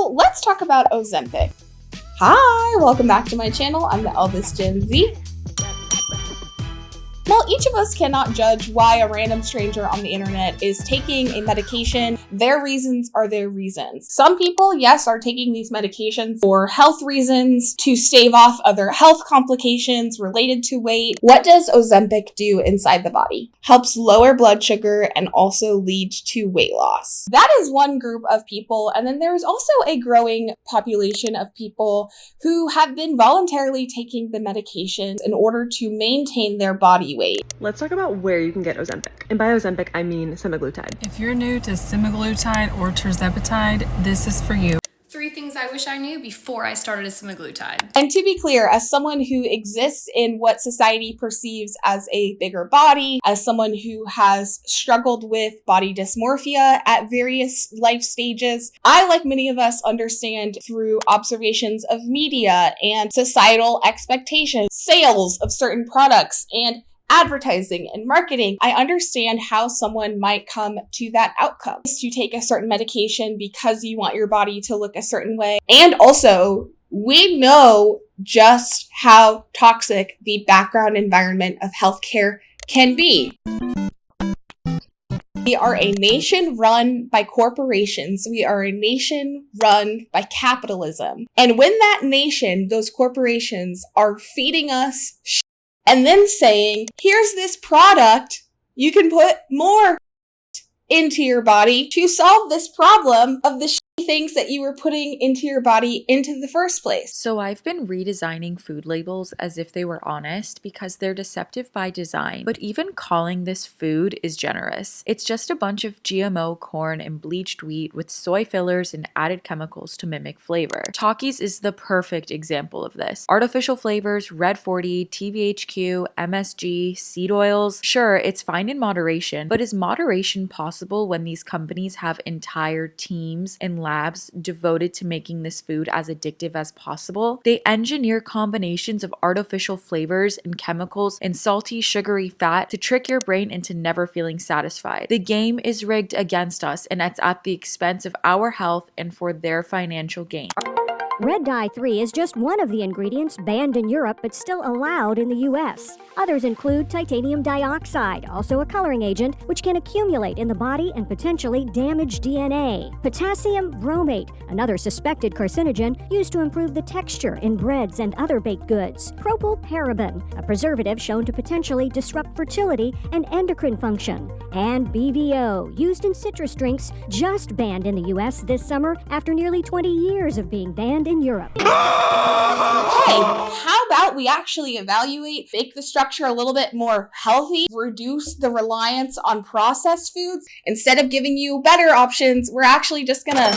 So let's talk about Ozempic. Hi, welcome back to my channel. I'm the eldest Gen Z. While each of us cannot judge why a random stranger on the internet is taking a medication, their reasons are their reasons. Some people, yes, are taking these medications for health reasons, to stave off other health complications related to weight. What does Ozempic do inside the body? Helps lower blood sugar and also lead to weight loss. That is one group of people, and then there's also a growing population of people who have been voluntarily taking the medications in order to maintain their body weight. Let's talk about where you can get Ozempic. And by Ozempic, I mean semaglutide. If you're new to semaglutide or tirzepatide, this is for you. 3 things I wish I knew before I started a semaglutide. And to be clear, as someone who exists in what society perceives as a bigger body, as someone who has struggled with body dysmorphia at various life stages, I, like many of us, understand through observations of media and societal expectations, sales of certain products, and advertising and marketing. I understand how someone might come to that outcome, is to take a certain medication because you want your body to look a certain way. And also, we know just how toxic the background environment of healthcare can be. We are a nation run by corporations. We are a nation run by capitalism. And when that nation, those corporations, are feeding us and then saying, here's this product, you can put more into your body to solve this problem of the shitty things that you were putting into your body into the first place. So I've been redesigning food labels as if they were honest because they're deceptive by design. But even calling this food is generous. It's just a bunch of GMO corn and bleached wheat with soy fillers and added chemicals to mimic flavor. Takis is the perfect example of this. Artificial flavors, Red 40, TBHQ, MSG, seed oils. Sure, it's fine in moderation, but is moderation possible when these companies have entire teams and labs devoted to making this food as addictive as possible? They engineer combinations of artificial flavors and chemicals and salty, sugary fat to trick your brain into never feeling satisfied. The game is rigged against us, and it's at the expense of our health and for their financial gain. Red dye 3 is just one of the ingredients banned in Europe but still allowed in the U.S. Others include titanium dioxide, also a coloring agent, which can accumulate in the body and potentially damage DNA. Potassium bromate, another suspected carcinogen used to improve the texture in breads and other baked goods. Propylparaben, a preservative shown to potentially disrupt fertility and endocrine function. And BVO, used in citrus drinks, just banned in the U.S. this summer after nearly 20 years of being banned in Europe. Hey, how about we actually evaluate, make the structure a little bit more healthy, reduce the reliance on processed foods? Instead of giving you better options, we're actually just gonna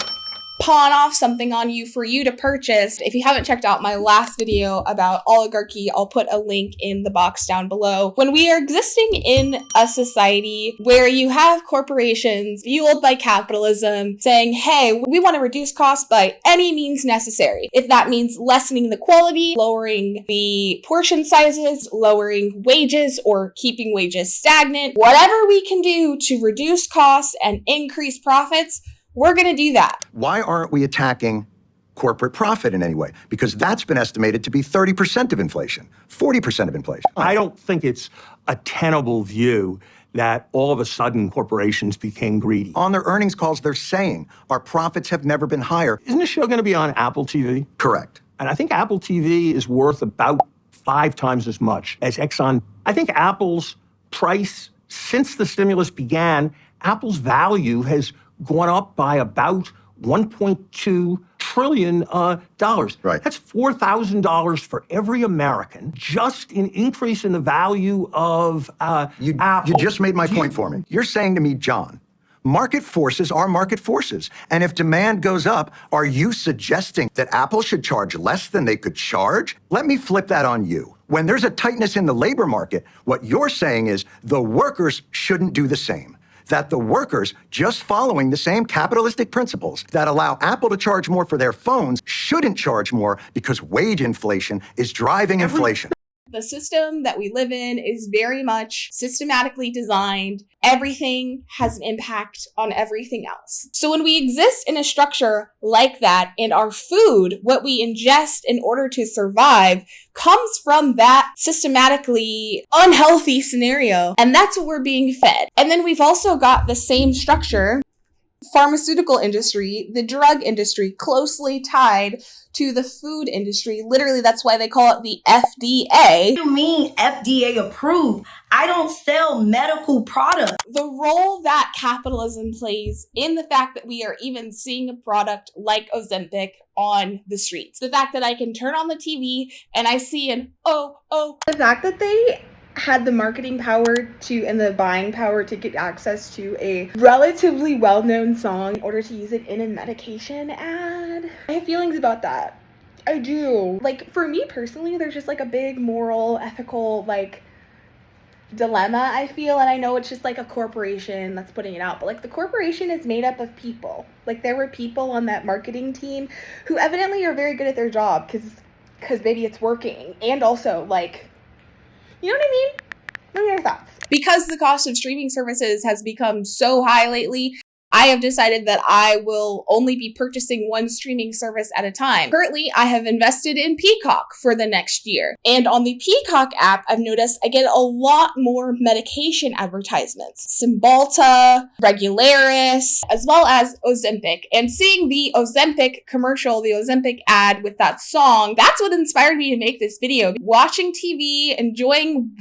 pawn off something on you for you to purchase. If you haven't checked out my last video about oligarchy, I'll put a link in the box down below. When we are existing in a society where you have corporations fueled by capitalism saying, hey, we want to reduce costs by any means necessary. If that means lessening the quality, lowering the portion sizes, lowering wages, or keeping wages stagnant, whatever we can do to reduce costs and increase profits, we're going to do that. Why aren't we attacking corporate profit in any way? Because that's been estimated to be 30% of inflation, 40% of inflation. I don't think it's a tenable view that all of a sudden corporations became greedy. On their earnings calls, they're saying our profits have never been higher. Isn't the show going to be on Apple TV? Correct. And I think Apple TV is worth about 5 times as much as Exxon. I think Apple's price, since the stimulus began, Apple's value has gone up by about $1.2 trillion. Right. That's $4,000 for every American, just in increase in the value of Apple. You just made my point for me. You're saying to me, John, market forces are market forces. And if demand goes up, are you suggesting that Apple should charge less than they could charge? Let me flip that on you. When there's a tightness in the labor market, what you're saying is the workers shouldn't do the same. That the workers, just following the same capitalistic principles that allow Apple to charge more for their phones, shouldn't charge more because wage inflation is driving inflation. The system that we live in is very much systematically designed. Everything has an impact on everything else. So when we exist in a structure like that, and our food, what we ingest in order to survive, comes from that systematically unhealthy scenario, and that's what we're being fed. And then we've also got the same structure, pharmaceutical industry, the drug industry, closely tied to the food industry. Literally, that's why they call it the FDA. What do you mean FDA approved? I don't sell medical products. The role that capitalism plays in the fact that we are even seeing a product like Ozempic on the streets. The fact that I can turn on the TV and I see an oh. The fact that they had the marketing power to and the buying power to get access to a relatively well-known song in order to use it in a medication ad. I have feelings about that. I do. Like, for me personally, there's just like a big moral, ethical, like, dilemma, I feel, and I know it's just like a corporation that's putting it out, but like the corporation is made up of people. Like, there were people on that marketing team who evidently are very good at their job because maybe it's working, and also like, you know what I mean? What are your thoughts? Because the cost of streaming services has become so high lately, I have decided that I will only be purchasing one streaming service at a time. Currently, I have invested in Peacock for the next year. And on the Peacock app, I've noticed I get a lot more medication advertisements. Cymbalta, Regularis, as well as Ozempic. And seeing the Ozempic commercial, the Ozempic ad with that song, that's what inspired me to make this video. Watching TV,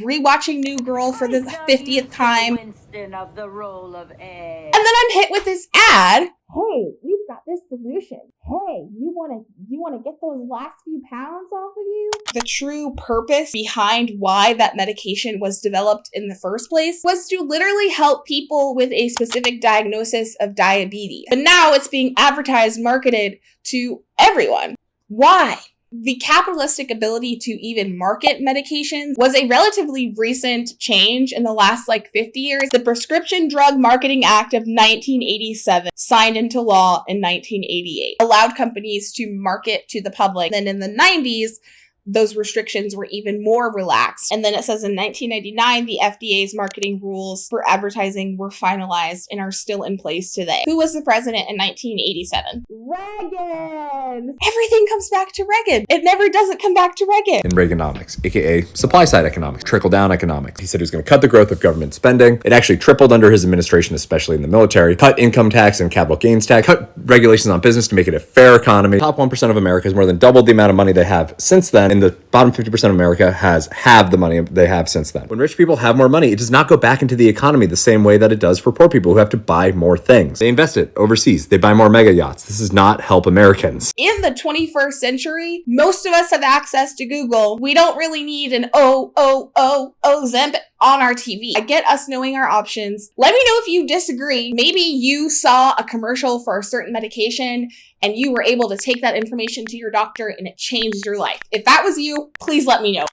rewatching New Girl for the 50th time. Of the roll of eggs. And then I'm hit with this ad. Hey, we've got this solution. Hey, you want to get those last few pounds off of you? The true purpose behind why that medication was developed in the first place was to literally help people with a specific diagnosis of diabetes. But now it's being advertised, marketed to everyone. Why? The capitalistic ability to even market medications was a relatively recent change in the last 50 years. The Prescription Drug Marketing Act of 1987, signed into law in 1988, allowed companies to market to the public. Then in the 90s, those restrictions were even more relaxed. And then it says in 1999, the FDA's marketing rules for advertising were finalized and are still in place today. Who was the president in 1987? Reagan! Everything comes back to Reagan. It never doesn't come back to Reagan. In Reaganomics, aka supply side economics, trickle-down economics. He said he was going to cut the growth of government spending. It actually tripled under his administration, especially in the military. Cut income tax and capital gains tax. Cut regulations on business to make it a fair economy. Top 1% of America has more than doubled the amount of money they have since then. And the bottom 50% of America has halved the money they have since then. When rich people have more money, it does not go back into the economy the same way that it does for poor people who have to buy more things. They invest it overseas. They buy more mega yachts. This does not help Americans. In the 21st century, most of us have access to Google. We don't really need an Ozempic on our TV. I get us knowing our options. Let me know if you disagree. Maybe you saw a commercial for a certain medication and you were able to take that information to your doctor and it changed your life. If that was you, please let me know.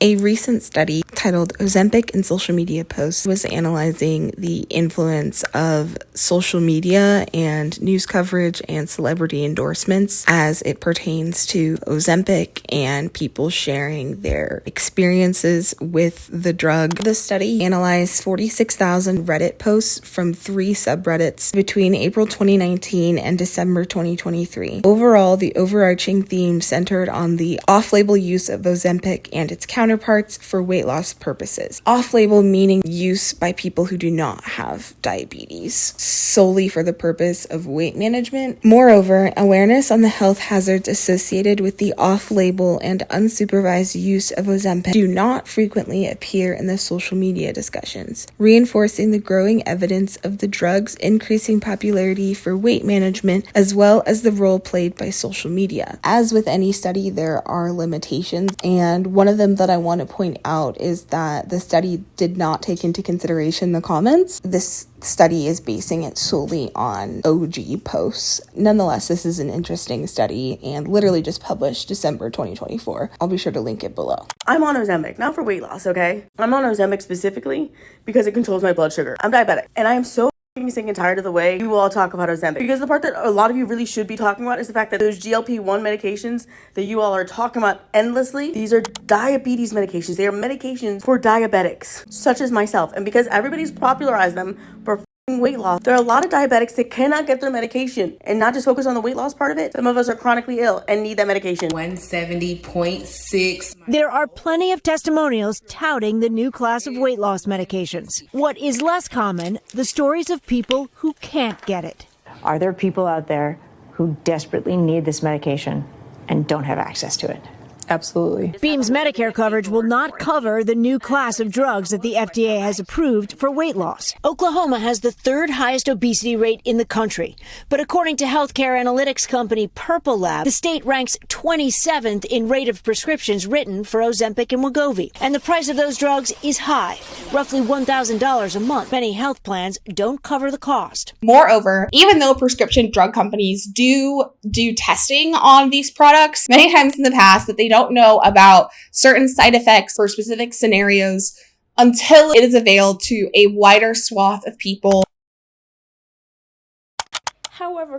A recent study titled Ozempic in Social Media Posts was analyzing the influence of social media and news coverage and celebrity endorsements as it pertains to Ozempic and people sharing their experiences with the drug. The study analyzed 46,000 Reddit posts from 3 subreddits between April 2019 and December 2023. Overall, the overarching theme centered on the off-label use of Ozempic and its counterparts for weight loss purposes. Off-label meaning use by people who do not have diabetes, solely for the purpose of weight management. Moreover, awareness on the health hazards associated with the off-label and unsupervised use of Ozempic do not frequently appear in the social media discussions, reinforcing the growing evidence of the drug's increasing popularity for weight management, as well as the role played by social media. As with any study, there are limitations, and one of them that I want to point out is that the study did not take into consideration the comments. This study is basing it solely on OG posts. Nonetheless, this is an interesting study and literally just published December 2024. I'll be sure to link it below. I'm on Ozempic, not for weight loss, okay? I'm on Ozempic specifically because it controls my blood sugar. I'm diabetic, and I am so I'm sick and tired of the way you all talk about Ozempic, because the part that a lot of you really should be talking about is the fact that those GLP-1 medications that you all are talking about endlessly, these are diabetes medications. They are medications for diabetics, such as myself. And because everybody's popularized them for weight loss, there are a lot of diabetics that cannot get their medication, and not just focus on the weight loss part of it. Some of us are chronically ill and need that medication. 170.6. There are plenty of testimonials touting the new class of weight loss medications. What is less common, the stories of people who can't get it. Are there people out there who desperately need this medication and don't have access to it? Absolutely. Beam's Medicare coverage will not cover the new class of drugs that the FDA has approved for weight loss. Oklahoma has the third highest obesity rate in the country. But according to healthcare analytics company Purple Lab, the state ranks 27th in rate of prescriptions written for Ozempic and Wegovy. And the price of those drugs is high, roughly $1,000 a month. Many health plans don't cover the cost. Moreover, even though prescription drug companies do testing on these products, many times in the past that they don't know about certain side effects for specific scenarios until it is available to a wider swath of people. However,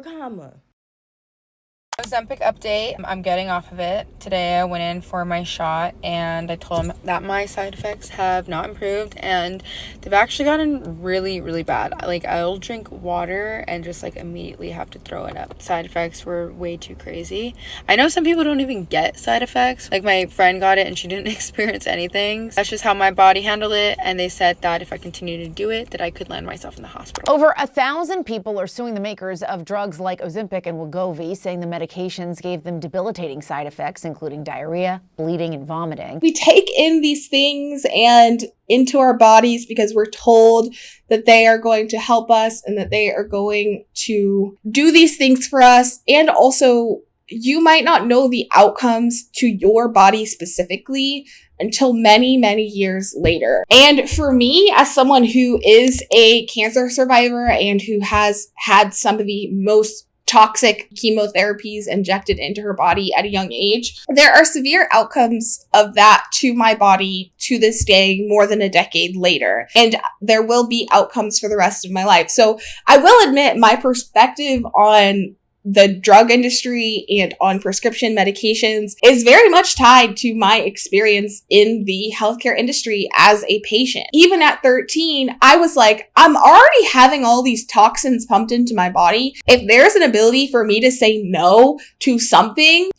Ozempic update. I'm getting off of it. Today I went in for my shot and I told them that my side effects have not improved and they've actually gotten really, really bad. Like, I'll drink water and just like immediately have to throw it up. Side effects were way too crazy. I know some people don't even get side effects. Like, my friend got it and she didn't experience anything. That's just how my body handled it, and they said that if I continued to do it, that I could land myself in the hospital. Over 1,000 people are suing the makers of drugs like Ozempic and Wegovy, saying the medications gave them debilitating side effects, including diarrhea, bleeding, and vomiting. We take in these things and into our bodies because we're told that they are going to help us and that they are going to do these things for us. And also, you might not know the outcomes to your body specifically until many, many years later. And for me, as someone who is a cancer survivor and who has had some of the most toxic chemotherapies injected into her body at a young age, there are severe outcomes of that to my body to this day, more than a decade later. And there will be outcomes for the rest of my life. So I will admit my perspective on the drug industry and on prescription medications is very much tied to my experience in the healthcare industry as a patient. Even at 13, I was like, I'm already having all these toxins pumped into my body. If there's an ability for me to say no to something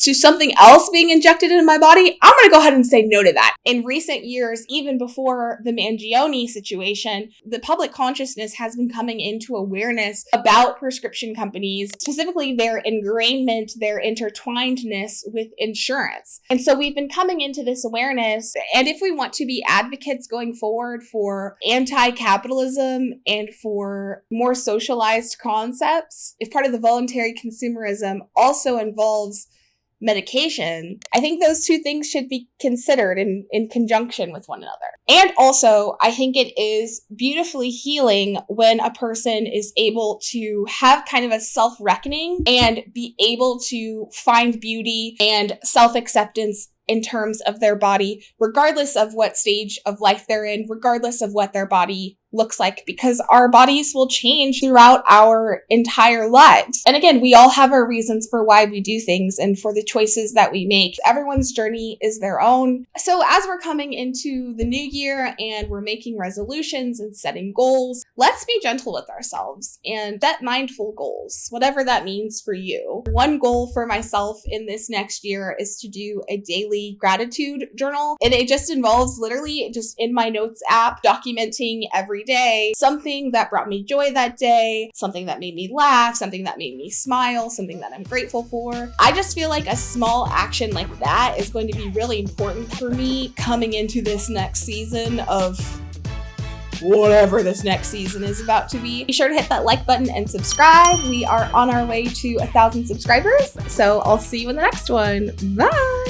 else being injected into my body, I'm going to go ahead and say no to that. In recent years, even before the Mangione situation, the public consciousness has been coming into awareness about prescription companies, specifically their ingrainment, their intertwinedness with insurance. And so we've been coming into this awareness. And if we want to be advocates going forward for anti-capitalism and for more socialized concepts, if part of the voluntary consumerism also involves medication, I think those two things should be considered in conjunction with one another. And also, I think it is beautifully healing when a person is able to have kind of a self-reckoning and be able to find beauty and self-acceptance in terms of their body, regardless of what stage of life they're in, regardless of what their body looks like, because our bodies will change throughout our entire lives. And again, we all have our reasons for why we do things and for the choices that we make. Everyone's journey is their own. So as we're coming into the new year and we're making resolutions and setting goals, let's be gentle with ourselves and set mindful goals, whatever that means for you. One goal for myself in this next year is to do a daily gratitude journal. And it just involves literally just in my notes app, documenting every day something that brought me joy that day, something that made me laugh, something that made me smile, something that I'm grateful for. I just feel like a small action like that is going to be really important for me coming into this next season of whatever this next season is about to be. Be sure to hit that like button and subscribe. We are on our way to 1,000 subscribers, so I'll see you in the next one. Bye!